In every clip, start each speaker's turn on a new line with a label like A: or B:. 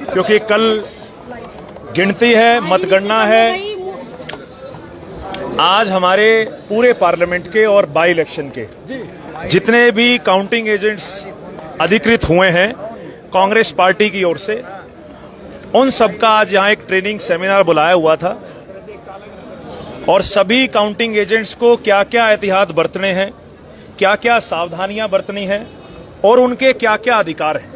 A: क्योंकि कल गिनती है, मतगणना है। आज हमारे पूरे पार्लियामेंट के और बाई इलेक्शन के जितने भी काउंटिंग एजेंट्स अधिकृत हुए हैं कांग्रेस पार्टी की ओर से, उन सबका आज यहाँ एक ट्रेनिंग सेमिनार बुलाया हुआ था और सभी काउंटिंग एजेंट्स को क्या क्या एहतियात बरतने हैं, क्या क्या सावधानियां बरतनी हैं और उनके क्या क्या अधिकार हैं,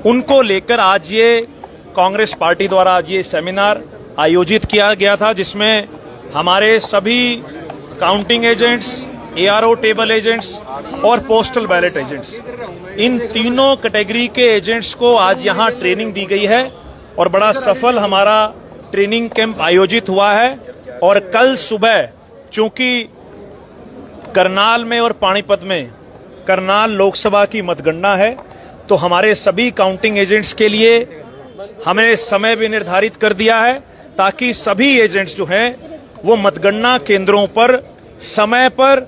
A: उनको लेकर आज ये कांग्रेस पार्टी द्वारा आज ये सेमिनार आयोजित किया गया था, जिसमें हमारे सभी counting agents, ARO table agents और पोस्टल बैलेट एजेंट्स, इन तीनों कैटेगरी के एजेंट्स को आज यहाँ ट्रेनिंग दी गई है और बड़ा सफल हमारा ट्रेनिंग कैंप आयोजित हुआ है। और कल सुबह चूंकि करनाल में और पानीपत में करनाल लोकसभा की मतगणना है, तो हमारे सभी काउंटिंग एजेंट्स के लिए हमें समय भी निर्धारित कर दिया है ताकि सभी एजेंट्स जो हैं वो मतगणना केंद्रों पर समय पर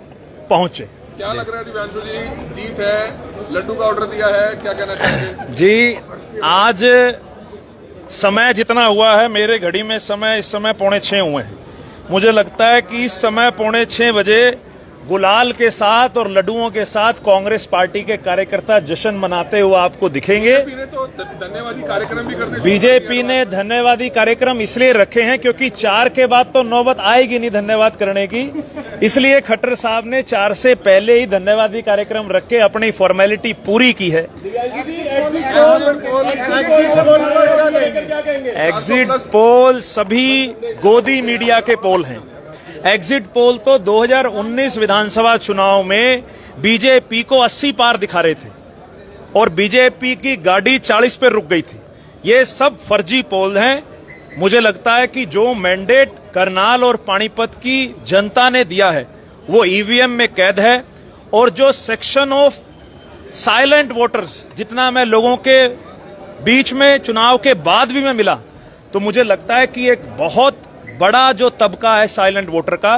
A: पहुंचे।
B: क्या लग रहा है दिव्यांशु जी, जीत है, लड्डू का ऑर्डर दिया है, क्या कहना चाहेंगे?
A: जी, आज समय जितना हुआ है, मेरे घड़ी में समय इस समय 5:45 हुए हैं। मुझे लगता है कि इस समय 5:45 बजे गुलाल के साथ और लड्डुओं के साथ कांग्रेस पार्टी के कार्यकर्ता जश्न मनाते हुए आपको दिखेंगे।
B: बीजेपी ने तो धन्यवादी कार्यक्रम भी करने,
A: बीजेपी ने धन्यवादी कार्यक्रम इसलिए रखे हैं क्योंकि 4 के बाद तो नौबत आएगी नहीं धन्यवाद करने की, इसलिए खट्टर साहब ने 4 से पहले ही धन्यवादी कार्यक्रम रख के अपनी फॉर्मेलिटी पूरी की है। एग्जिट पोल सभी गोदी मीडिया के पोल हैं। एग्जिट पोल तो 2019 विधानसभा चुनाव में बीजेपी को 80 पार दिखा रहे थे और बीजेपी की गाड़ी 40 पर रुक गई थी। ये सब फर्जी पोल हैं। मुझे लगता है कि जो मैंडेट करनाल और पानीपत की जनता ने दिया है वो ईवीएम में कैद है और जो सेक्शन ऑफ साइलेंट वोटर्स जितना मैं लोगों के बीच में चुनाव के बाद भी मैं मिला, तो मुझे लगता है कि एक बहुत बड़ा जो तबका है साइलेंट वोटर का,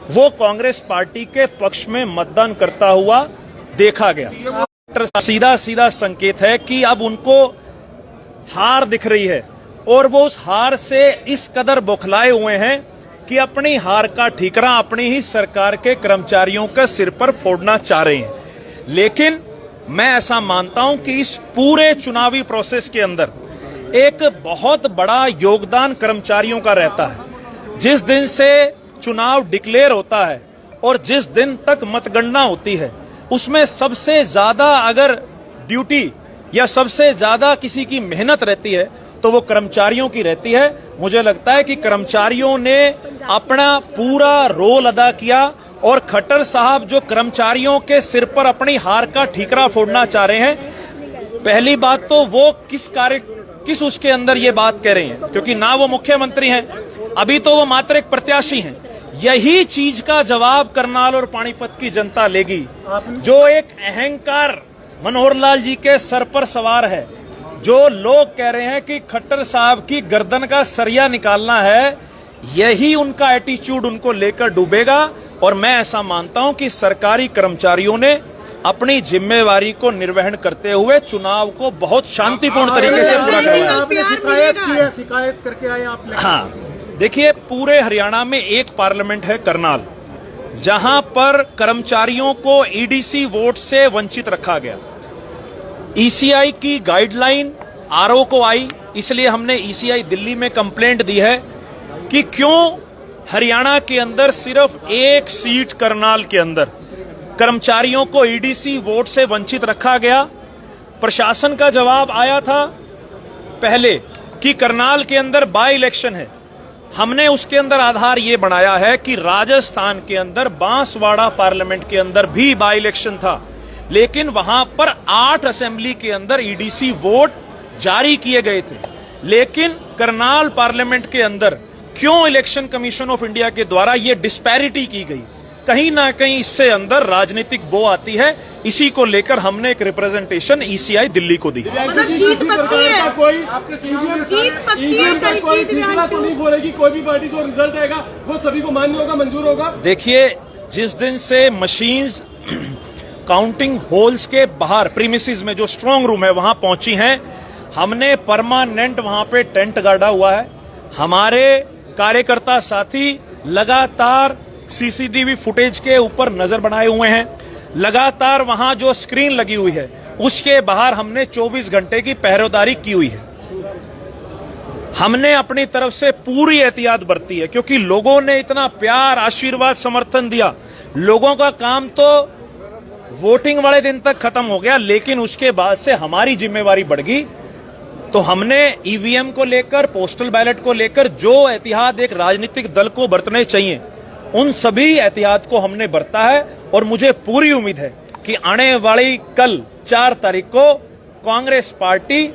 A: वो कांग्रेस पार्टी के पक्ष में मतदान करता हुआ देखा गया। सीधा सीधा संकेत है कि अब उनको हार दिख रही है और वो उस हार से इस कदर बौखलाए हुए हैं कि अपनी हार का ठीकरा अपनी ही सरकार के कर्मचारियों के सिर पर फोड़ना चाह रहे हैं। लेकिन मैं ऐसा मानता हूं कि इस पूरे चुनावी प्रोसेस के अंदर एक बहुत बड़ा योगदान कर्मचारियों का रहता है। जिस दिन से चुनाव डिक्लेयर होता है और जिस दिन तक मतगणना होती है, उसमें सबसे ज्यादा अगर ड्यूटी या सबसे ज्यादा किसी की मेहनत रहती है तो वो कर्मचारियों की रहती है। मुझे लगता है कि कर्मचारियों ने अपना पूरा रोल अदा किया और खट्टर साहब जो कर्मचारियों के सिर पर अपनी हार का ठीकरा फोड़ना चाह रहे हैं, पहली बात तो वो किस उसके अंदर ये बात कह रहे हैं, क्योंकि ना वो मुख्यमंत्री हैं, अभी तो वो मात्र एक प्रत्याशी हैं। यही चीज का जवाब करनाल और पानीपत की जनता लेगी। जो एक अहंकार मनोहर लाल जी के सर पर सवार है, जो लोग कह रहे हैं कि खट्टर साहब की गर्दन का सरिया निकालना है, यही उनका एटीट्यूड उनको लेकर डूबेगा। और मैं ऐसा मानता हूं कि सरकारी कर्मचारियों ने अपनी जिम्मेवारी को निर्वहन करते हुए चुनाव को बहुत शांतिपूर्ण तरीके से पूरा करवाया।
C: आपने शिकायत की है, शिकायत करके आए आप?
A: हाँ, देखिए, पूरे हरियाणा में एक पार्लियामेंट है करनाल, जहां पर कर्मचारियों को ईडीसी वोट से वंचित रखा गया। ईसीआई की गाइडलाइन आरओ को आई, इसलिए हमने ईसीआई दिल्ली में कंप्लेंट दी है कि क्यों हरियाणा के अंदर सिर्फ एक सीट करनाल के अंदर कर्मचारियों को ईडीसी वोट से वंचित रखा गया। प्रशासन का जवाब आया था पहले कि करनाल के अंदर बाय इलेक्शन है। हमने उसके अंदर आधार ये बनाया है कि राजस्थान के अंदर बांसवाड़ा पार्लियामेंट के अंदर भी बाय इलेक्शन था, लेकिन वहां पर 8 असेंबली के अंदर ईडीसी वोट जारी किए गए थे। लेकिन करनाल पार्लियामेंट के अंदर क्यों इलेक्शन कमीशन ऑफ इंडिया के द्वारा ये डिस्पैरिटी की गई? कहीं ना कहीं इससे अंदर राजनीतिक बो आती है। इसी को लेकर हमने एक रिप्रेजेंटेशन ईसीआई दिल्ली को दी।
D: कोई भी पार्टी जो रिजल्ट आएगा वो सभी को मान्य होगा, मंजूर होगा।
A: देखिए, जिस दिन से मशीन्स काउंटिंग होल्स के बाहर प्रीमिसेस में जो स्ट्रांग रूम है वहां पहुंची हैं, हमने परमानेंट वहां पे टेंट गाड़ा हुआ है। हमारे कार्यकर्ता साथी लगातार सीसीटीवी फुटेज के ऊपर नजर बनाए हुए हैं। लगातार वहां जो स्क्रीन लगी हुई है उसके बाहर हमने 24 घंटे की पहरेदारी की हुई है। हमने अपनी तरफ से पूरी एहतियात बरती है, क्योंकि लोगों ने इतना प्यार, आशीर्वाद, समर्थन दिया। लोगों का काम तो वोटिंग वाले दिन तक खत्म हो गया, लेकिन उसके बाद से हमारी जिम्मेवारी बढ़ गई। तो हमने ईवीएम को लेकर, पोस्टल बैलेट को लेकर जो एहतियात एक राजनीतिक दल को बरतने चाहिए, उन सभी एहतियात को हमने बरता है। और मुझे पूरी उम्मीद है कि आने वाली कल 4 तारीख को कांग्रेस पार्टी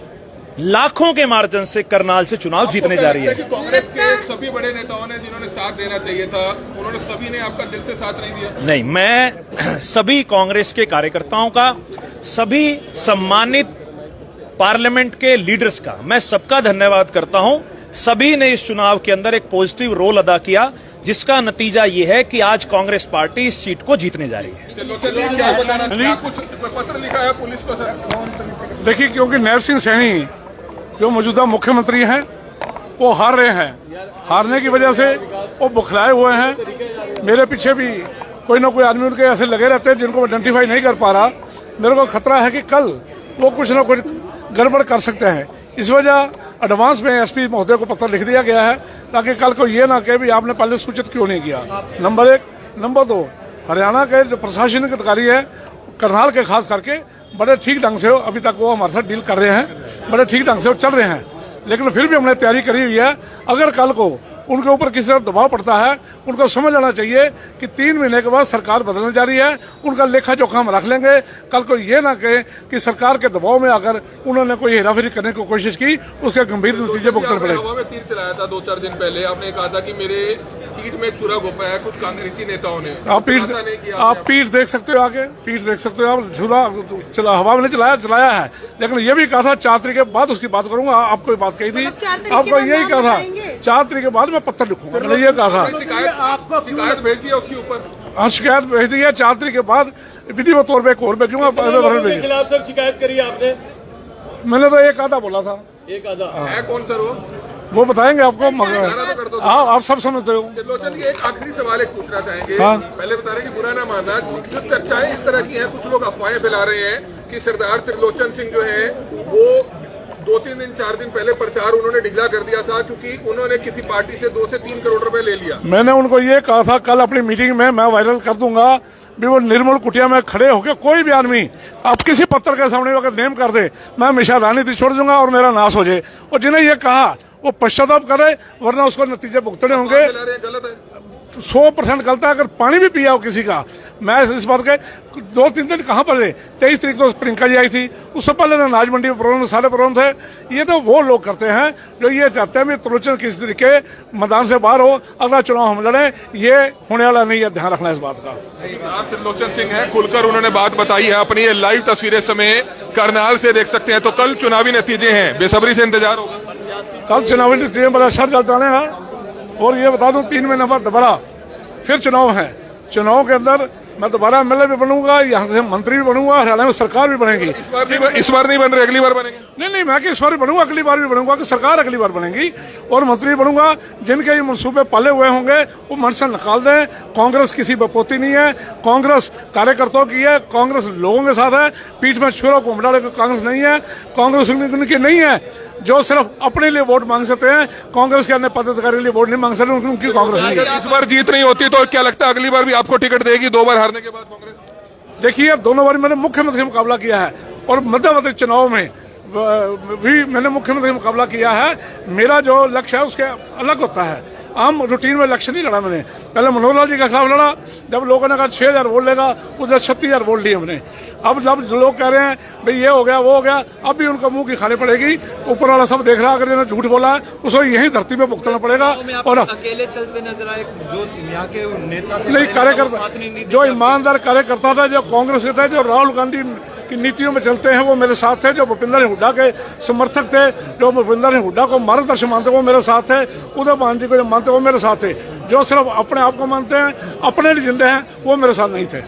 A: लाखों के मार्जिन से करनाल से चुनाव जीतने जा रही है।
B: कि कांग्रेस के सभी बड़े नेताओं ने जिन्होंने साथ देना चाहिए था, उन्होंने सभी ने आपका दिल से साथ नहीं दिया?
A: नहीं, मैं सभी कांग्रेस के कार्यकर्ताओं का, सभी सम्मानित पार्लियामेंट के लीडर्स का मैं सबका धन्यवाद करता हूं। सभी ने इस चुनाव के अंदर एक पॉजिटिव रोल अदा किया, जिसका नतीजा ये है कि आज कांग्रेस पार्टी इस सीट को जीतने जा रही है।
B: क्या बताना, क्या कुछ पत्र लिखा है पुलिस को सर?
E: देखिए, क्योंकि नैब सिंह सैनी जो मौजूदा मुख्यमंत्री हैं वो हार रहे हैं। हारने की वजह से वो बुखलाए हुए हैं। मेरे पीछे भी कोई ना कोई आदमी उनके ऐसे लगे रहते हैं जिनको मैं आइडेंटिफाई नहीं कर पा रहा। मेरे को खतरा है कि कल वो कुछ ना कुछ गड़बड़ कर सकते हैं। इस वजह एडवांस में एसपी महोदय को पत्र लिख दिया गया है, ताकि कल को ये ना कहे भी आपने पहले सूचित क्यों नहीं किया। नंबर 1। नंबर 2, हरियाणा के जो प्रशासनिक अधिकारी है करनाल के खास करके बड़े ठीक ढंग से अभी तक वो हमारे साथ डील कर रहे हैं, बड़े ठीक ढंग से वो चल रहे हैं। लेकिन फिर भी हमने तैयारी करी हुई है। अगर कल को उनके ऊपर किसी तरह दबाव पड़ता है, उनको समझ लेना चाहिए कि 3 महीने के बाद सरकार बदलने जा रही है। उनका लेखा जोखा हम रख लेंगे। कल को ये ना कहे कि सरकार के दबाव में आकर उन्होंने कोई हेराफेरी करने की कोशिश की, उसके गंभीर नतीजे भुगतने पड़े।
B: हवा में तीर चलाया था 2-4 दिन पहले, आपने कहा था कि मेरे पीठ में छुरा घोंपा है कुछ कांग्रेसी नेताओं ने।
E: आप पीठ देख सकते हो, आगे पीठ देख सकते हो। आप छुरा हवा में नहीं चलाया है, लेकिन ये भी कहा था 4 तारीख के बाद उसकी बात करूंगा। आपको बात कही थी, आपको यही कहा था 4 तारीख के बाद मैं पत्र लिखूंगा, मैंने ये कहा था।
B: शिकायत भेज दिया उसके ऊपर?
E: हाँ, शिकायत भेज दी है। 4 तारीख के बाद विधिवत तौर पर और भेजूंगा।
D: खिलाफ सर शिकायत करी आपने?
E: मैंने तो एक आधा बोला था।
D: एक आधा
B: है कौन सर
E: वो बताएंगे आपको। आप सब समझते हो।
B: त्रिलोचन जी, एक आखिरी सवाल एक पूछना चाहेंगे।
E: हाँ।
B: पहले बता रहे कि बुरा ना मानना, जो चर्चाएं इस तरह की हैं, कुछ लोग अफवाहें फैला रहे हैं कि सरदार त्रिलोचन सिंह जो है वो 2-3 दिन 4 दिन पहले प्रचार उन्होंने ढीला कर दिया था, क्योंकि उन्होंने किसी पार्टी से 2 से 3 करोड़ रुपए ले लिया।
E: मैंने उनको ये कहा था कल अपनी मीटिंग में, मैं वायरल कर दूंगा भी वो निर्मल कुटिया में खड़े होकर कोई भी आदमी आप किसी पत्र के सामने अगर नेम कर दे, मैं हमेशा राजनीति छोड़ दूंगा और मेरा नाश हो जाए। और जिन्हें ये कहा वो पश्चाताप करे, वरना उसको नतीजे भुगतने होंगे।
B: गलत है,
E: 100% गलत है। अगर पानी भी पिया हो किसी का, मैं इस बात के 2-3 दिन कहाँ पर थे। 23 तारीख को प्रियंका जी आई थी, उससे पहले अनाज मंडी में प्रोग्राम, सारे प्रोग्राम थे। ये तो वो लोग करते हैं जो ये चाहते हैं त्रिलोचन किस तरीके मैदान से बाहर हो, अगला चुनाव हम लड़े। ये होने वाला नहीं है, ध्यान रखना इस बात का।
B: नाम त्रिलोचन सिंह है, खुलकर उन्होंने बात बताई है अपनी। ये लाइव तस्वीरें समय करनाल से देख सकते हैं। तो कल चुनावी नतीजे हैं, बेसब्री से इंतजार होगा।
E: कल चुनावी नतीजे बड़ा शर जाने हैं। और ये बता दूं 3 महीने बाद दोबारा फिर चुनाव है। चुनाव के अंदर मैं दोबारा एमएलए भी बनूंगा, यहाँ से मंत्री भी बनूंगा, हरियाणा में सरकार भी बनेगी।
B: इस बार नहीं बन रहे, अगली बार बनेंगे?
E: नहीं, मैं कि इस बार भी बनूंगा, अगली बार भी बनूंगा, कि सरकार अगली बार बनेगी और मंत्री बनूंगा। जिनके ये मनसूबे पाले हुए होंगे वो मन से निकाल दें। कांग्रेस किसी बपोती नहीं है, कांग्रेस कार्यकर्ताओं की है, कांग्रेस लोगों के साथ है। पीठ में छुरा को डाले कांग्रेस नहीं है, कांग्रेस उनकी नहीं है जो सिर्फ अपने लिए वोट मांग सकते हैं। कांग्रेस के अन्य पदाधिकारी के लिए वोट नहीं मांग सकते, उनकी कांग्रेस नहीं है।
B: इस बार जीत नहीं होती तो क्या लगता है अगली बार भी आपको टिकट देगी 2 बार हारने के बाद कांग्रेस?
E: देखिए, दोनों बार मैंने मुख्यमंत्री से मुकाबला किया है और मध्यवर्ती चुनाव में भी मैंने मुख्यमंत्री से मुकाबला किया है। मेरा जो लक्ष्य है उसके अलग होता है। आम रूटीन में लक्ष्य नहीं लड़ा मैंने। पहले मनोहर लाल जी के खिलाफ लड़ा, जब लोगों ने कहा 6000 वोट लेगा, उसने 36,000 वोट लिए हमने। अब जब लोग कह रहे हैं भाई ये हो गया वो हो गया, अब भी उनका मुंह की खानी पड़ेगी। ऊपर वाला सब देख रहा, अगर इन्होंने झूठ बोला है उसको यही धरती पे भुगतना पड़ेगा। और
F: अकेले चलते नजर आए जो यहाँ के नेता
E: नहीं, कार्यकर्ता जो ईमानदार कार्यकर्ता था, जो कांग्रेस के थे, जो राहुल गांधी की नीतियों में चलते हैं, वो मेरे साथ थे। जो भूपिंदर हुड्डा के समर्थक थे, जो भूपिंदर हुड्डा को मार्गदर्शन मानते वो मेरे साथ थे। उदय भान जी को जो मानते वो मेरे साथ थे। जो सिर्फ अपने आप को मानते हैं, अपने लिए जिंदे हैं, वो मेरे साथ नहीं थे।